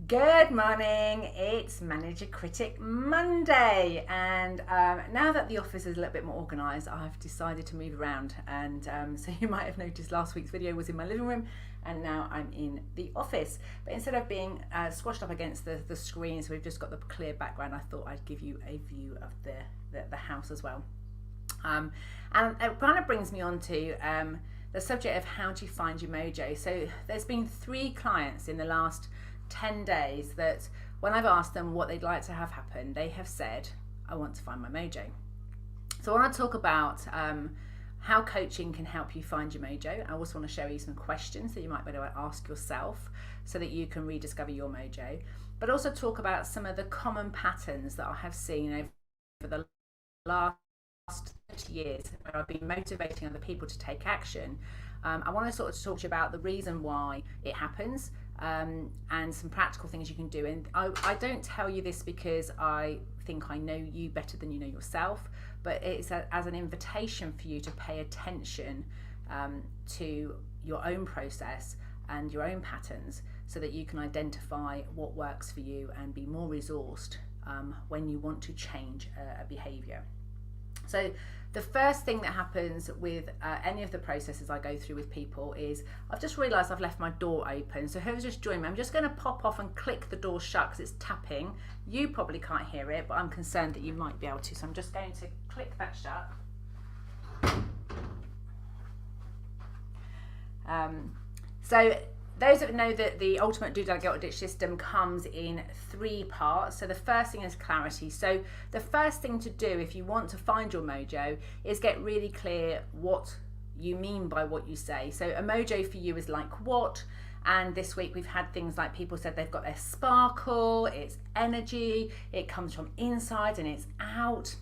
Good morning, it's Manager Critic Monday, and now that the office is a little bit more organised, I've decided to move around, and so you might have noticed last week's video was in my living room and now I'm in the office, but instead of being squashed up against the screen, so we've just got the clear background, I thought I'd give you a view of the house as well. And it kind of brings me on to the subject of how do you find your mojo. So there's been 3 clients in the last 10 days that when I've asked them what they'd like to have happen, they have said, I want to find my mojo. So I want to talk about how coaching can help you find your mojo. I also want to show you some questions that you might be able to ask yourself so that you can rediscover your mojo, but also talk about some of the common patterns that I have seen over the last 30 years where I've been motivating other people to take action. I want to sort of talk to you about the reason why it happens, and some practical things you can do. And I don't tell you this because I think I know you better than you know yourself, but it's as an invitation for you to pay attention to your own process and your own patterns so that you can identify what works for you and be more resourced when you want to change a behaviour. So the first thing that happens with any of the processes I go through with people is I've just realised I've left my door open. So whoever's just joined me, I'm just going to pop off and click the door shut because it's tapping. You probably can't hear it, but I'm concerned that you might be able to. So I'm just going to click that shut. So those that know that the ultimate do, delegate or ditch system comes in 3 parts. So the first thing is clarity. So the first thing to do if you want to find your mojo is get really clear what you mean by what you say. So a mojo for you is like what? And this week we've had things like people said they've got their sparkle, it's energy, it comes from inside and it's out.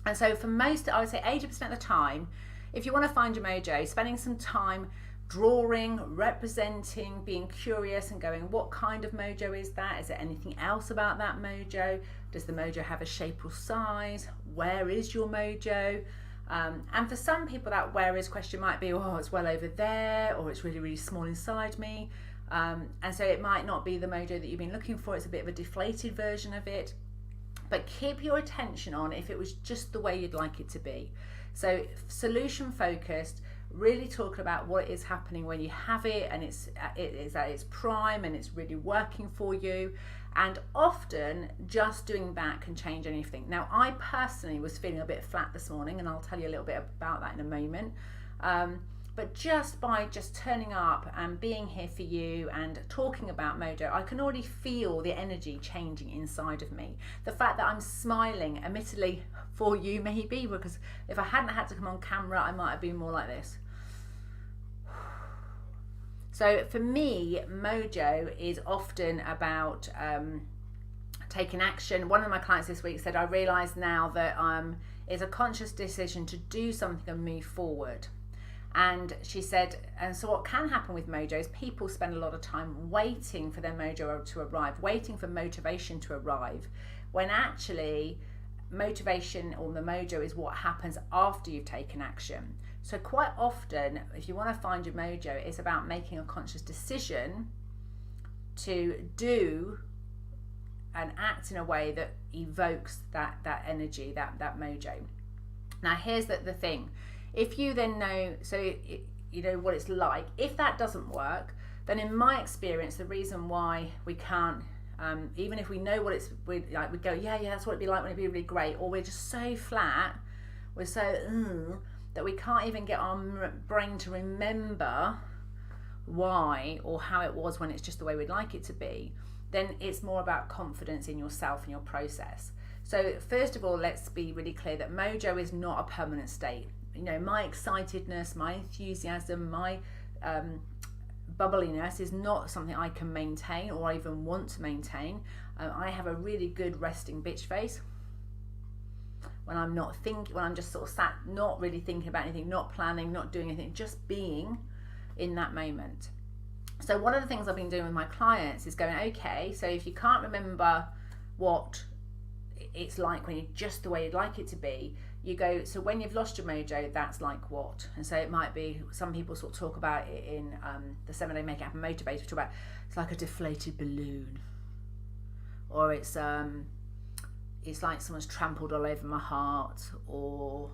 And so for most, I would say 80% of the time, if you want to find your mojo, spending some time drawing, representing, being curious and going, what kind of mojo is that? Is there anything else about that mojo? Does the mojo have a shape or size? Where is your mojo? And for some people that where is question might be, oh, it's well over there, or it's really, really small inside me. And so it might not be the mojo that you've been looking for. It's a bit of a deflated version of it. But keep your attention on if it was just the way you'd like it to be. So solution focused, really talking about what is happening when you have it and it's at its prime and it's really working for you, and often just doing that can change anything. Now I personally was feeling a bit flat this morning and I'll tell you a little bit about that in a moment, but just by turning up and being here for you and talking about mojo, I can already feel the energy changing inside of me. The fact that I'm smiling, admittedly for you maybe, because if I hadn't had to come on camera I might have been more like this. So for me, mojo is often about taking action. One of my clients this week said, I realise now that it's a conscious decision to do something and move forward. And she said, and so what can happen with mojo is people spend a lot of time waiting for their mojo to arrive, waiting for motivation to arrive, when actually motivation or the mojo is what happens after you've taken action. So quite often, if you want to find your mojo, it's about making a conscious decision to do and act in a way that evokes that energy, that mojo. Now here's the thing. If you then know, so you know what it's like, if that doesn't work, then in my experience, the reason why we can't, even if we know what it's like, we go, yeah, that's what it'd be like when it'd be really great, or we're just so flat, we're so that we can't even get our brain to remember why or how it was when it's just the way we'd like it to be, then it's more about confidence in yourself and your process. So first of all, let's be really clear that mojo is not a permanent state. You know, my excitedness, my enthusiasm, my bubbliness is not something I can maintain or I even want to maintain. I have a really good resting bitch face when I'm not thinking, when I'm just sort of sat, not really thinking about anything, not planning, not doing anything, just being in that moment. So one of the things I've been doing with my clients is going, okay, so if you can't remember what it's like when you're just the way you'd like it to be, you go, so when you've lost your mojo, that's like what? And so it might be, some people sort of talk about it in the 7-Day Make It Happen Motivator, talk about it's like a deflated balloon. or it's like someone's trampled all over my heart, or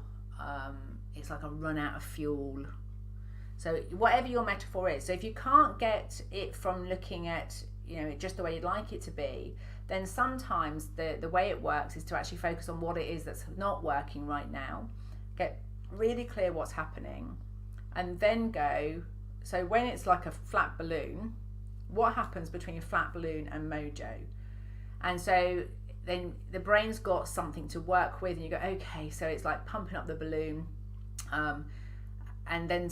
it's like I run out of fuel. So whatever your metaphor is, so if you can't get it from looking at, you know, just the way you'd like it to be, then sometimes the way it works is to actually focus on what it is that's not working right now, get really clear what's happening, and then go, so when it's like a flat balloon, what happens between a flat balloon and Mojo? And so then the brain's got something to work with, and you go, okay, so it's like pumping up the balloon. And then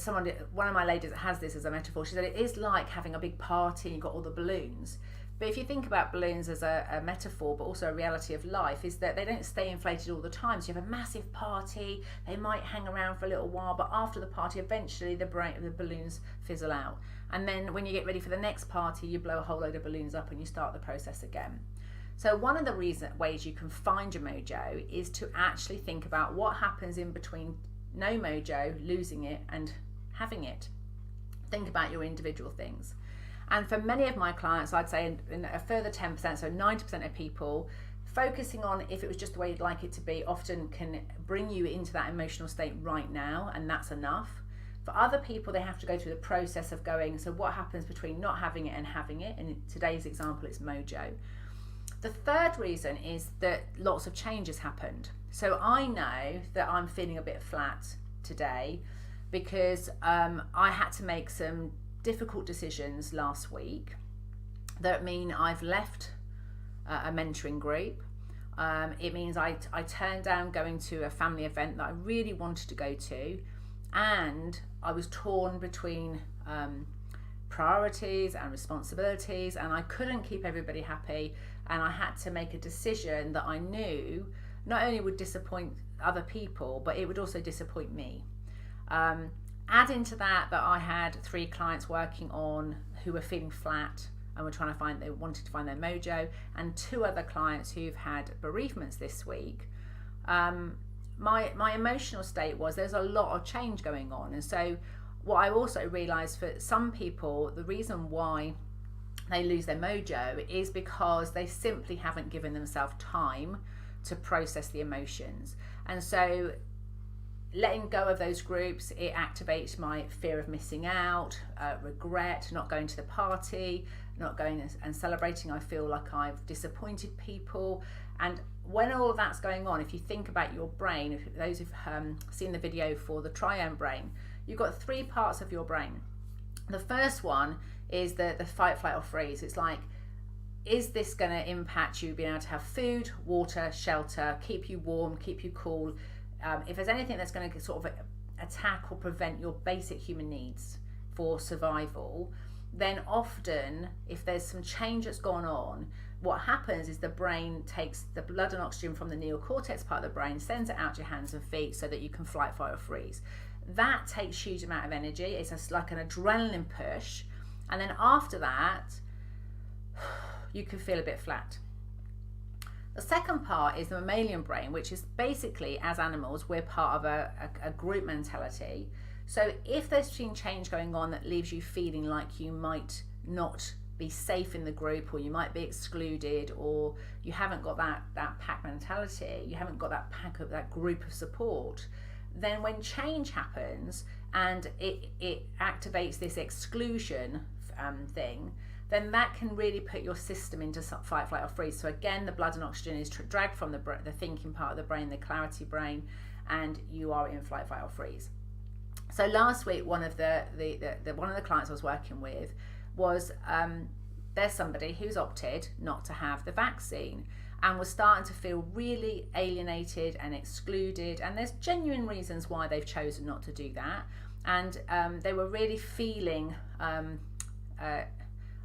one of my ladies that has this as a metaphor, she said it is like having a big party and you've got all the balloons. But if you think about balloons as a metaphor, but also a reality of life, is that they don't stay inflated all the time. So you have a massive party, they might hang around for a little while, but after the party, eventually the balloons fizzle out. And then when you get ready for the next party, you blow a whole load of balloons up and you start the process again. So one of the ways you can find your mojo is to actually think about what happens in between no mojo, losing it, and having it. Think about your individual things. And for many of my clients, I'd say in a further 10%, so 90% of people, focusing on if it was just the way you'd like it to be often can bring you into that emotional state right now, and that's enough. For other people, they have to go through the process of going, so what happens between not having it and having it? In today's example, it's mojo. The third reason is that lots of change has happened. So I know that I'm feeling a bit flat today because I had to make some difficult decisions last week that mean I've left a mentoring group. It means I turned down going to a family event that I really wanted to go to, and I was torn between priorities and responsibilities, and I couldn't keep everybody happy, and I had to make a decision that I knew not only would disappoint other people, but it would also disappoint me. Add into that I had 3 clients working on who were feeling flat and were they wanted to find their mojo, and 2 other clients who've had bereavements this week. My emotional state was there's a lot of change going on, and so what I also realised for some people, the reason why they lose their mojo is because they simply haven't given themselves time to process the emotions. And so letting go of those groups, it activates my fear of missing out, regret, not going to the party, not going and celebrating. I feel like I've disappointed people. And when all of that's going on, if you think about your brain, if those who've seen the video for the triune brain, you've got 3 parts of your brain. The first one is the fight, flight or freeze. It's like, is this going to impact you being able to have food, water, shelter, keep you warm, keep you cool? If there's anything that's going to sort of attack or prevent your basic human needs for survival, then often if there's some change that's gone on, what happens is the brain takes the blood and oxygen from the neocortex part of the brain, sends it out to your hands and feet so that you can flight, fight or freeze. That takes huge amount of energy. It's just like an adrenaline push, and then after that you can feel a bit flat. The second part is the mammalian brain, which is basically, as animals, we're part of a group mentality. So if there's been change going on that leaves you feeling like you might not be safe in the group, or you might be excluded, or you haven't got that pack mentality, you haven't got that group of support, then when change happens and it activates this exclusion thing, then that can really put your system into fight, flight or freeze. So again, the blood and oxygen is dragged from the thinking part of the brain, the clarity brain, and you are in flight, fight or freeze. So last week, one of the clients I was working with was there's somebody who's opted not to have the vaccine and was starting to feel really alienated and excluded, and there's genuine reasons why they've chosen not to do that, and they were really feeling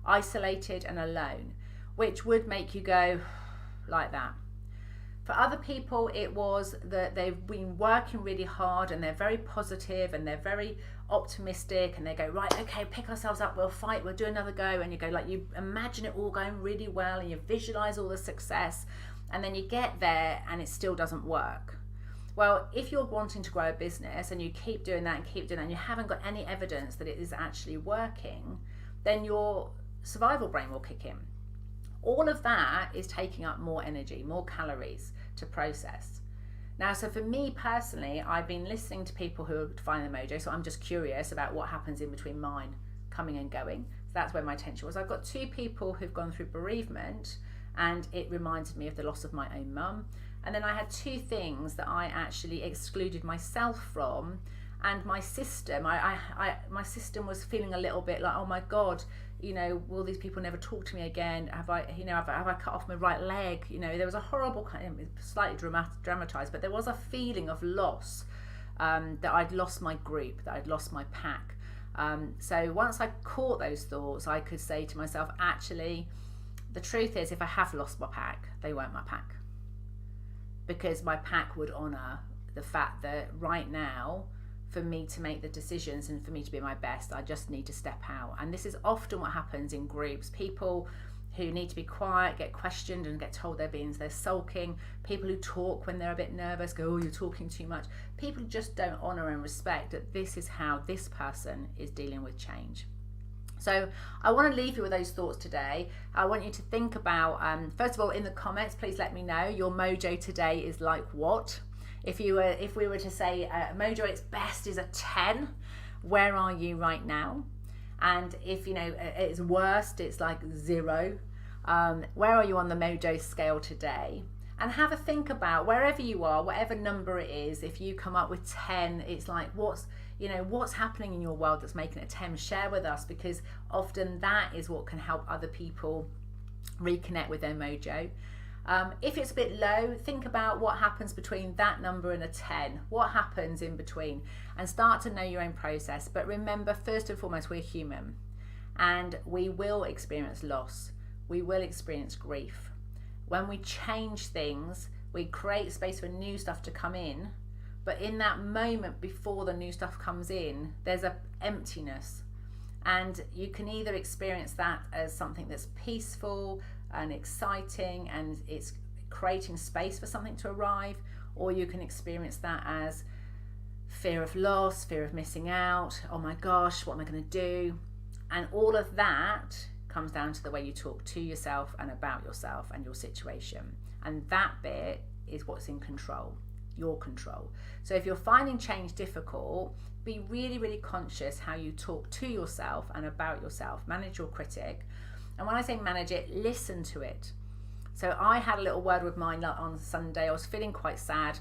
isolated and alone, which would make you go like that. For other people, it was that they've been working really hard and they're very positive and they're very optimistic, and they go, right, okay, pick ourselves up, we'll fight, we'll do another go, and you go, like, you imagine it all going really well and you visualize all the success, and then you get there and it still doesn't work. Well, if you're wanting to grow a business and you keep doing that and you haven't got any evidence that it is actually working, then your survival brain will kick in. All of that is taking up more energy, more calories to process. Now, so for me personally, I've been listening to people who are defining the mojo, so I'm just curious about what happens in between mine coming and going. So that's where my attention was. I've got 2 people who've gone through bereavement, and it reminded me of the loss of my own mum. And then I had 2 things that I actually excluded myself from, and my system, my system was feeling a little bit like, oh my God, you know, will these people never talk to me again? Have I cut off my right leg? You know, there was a horrible kind of, slightly dramatized, but there was a feeling of loss, that I'd lost my group, that I'd lost my pack. So once I caught those thoughts, I could say to myself, actually, the truth is, if I have lost my pack, they weren't my pack. Because my pack would honour the fact that right now, for me to make the decisions and for me to be my best, I just need to step out. And this is often what happens in groups. People who need to be quiet get questioned and get told they're sulking. People who talk when they're a bit nervous go, oh, you're talking too much. People just don't honour and respect that this is how this person is dealing with change. So I want to leave you with those thoughts today. I want you to think about, first of all, in the comments, please let me know your mojo today is like what. If we were to say mojo at its best is a 10, where are you right now? And if you know at its worst it's like 0, where are you on the mojo scale today? And have a think about wherever you are, whatever number it is. If you come up with 10, it's like what's happening in your world that's making it a 10? Share with us, because often that is what can help other people reconnect with their mojo. If it's a bit low, think about what happens between that number and a 10. What happens in between? And start to know your own process. But remember, first and foremost, we're human, and we will experience loss. We will experience grief. When we change things, we create space for new stuff to come in. But in that moment before the new stuff comes in, there's an emptiness. And you can either experience that as something that's peaceful and exciting and it's creating space for something to arrive, or you can experience that as fear of loss, fear of missing out, oh my gosh, what am I going to do? And all of that comes down to the way you talk to yourself and about yourself and your situation. And that bit is what's in control, your control. So if you're finding change difficult, be really, really conscious how you talk to yourself and about yourself. Manage your critic. And when I say manage it, listen to it. So I had a little word with mine on Sunday. I was feeling quite sad,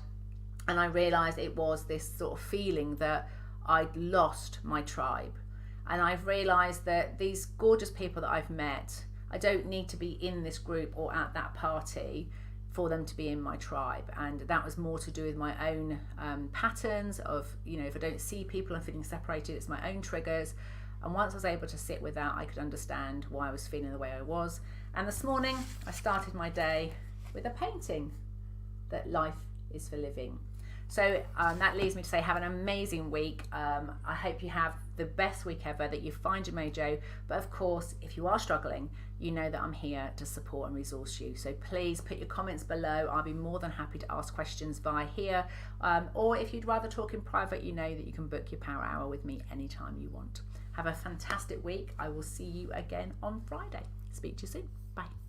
and I realised it was this sort of feeling that I'd lost my tribe. And I've realised that these gorgeous people that I've met, I don't need to be in this group or at that party for them to be in my tribe. And that was more to do with my own patterns of, you know, if I don't see people and feeling separated, it's my own triggers. And once I was able to sit with that, I could understand why I was feeling the way I was. And this morning, I started my day with a painting, that life is for living. So that leads me to say, have an amazing week. I hope you have the best week ever, that you find your mojo. But of course, if you are struggling, you know that I'm here to support and resource you. So please put your comments below. I'll be more than happy to ask questions via here. Or if you'd rather talk in private, you know that you can book your power hour with me anytime you want. Have a fantastic week. I will see you again on Friday. Speak to you soon. Bye.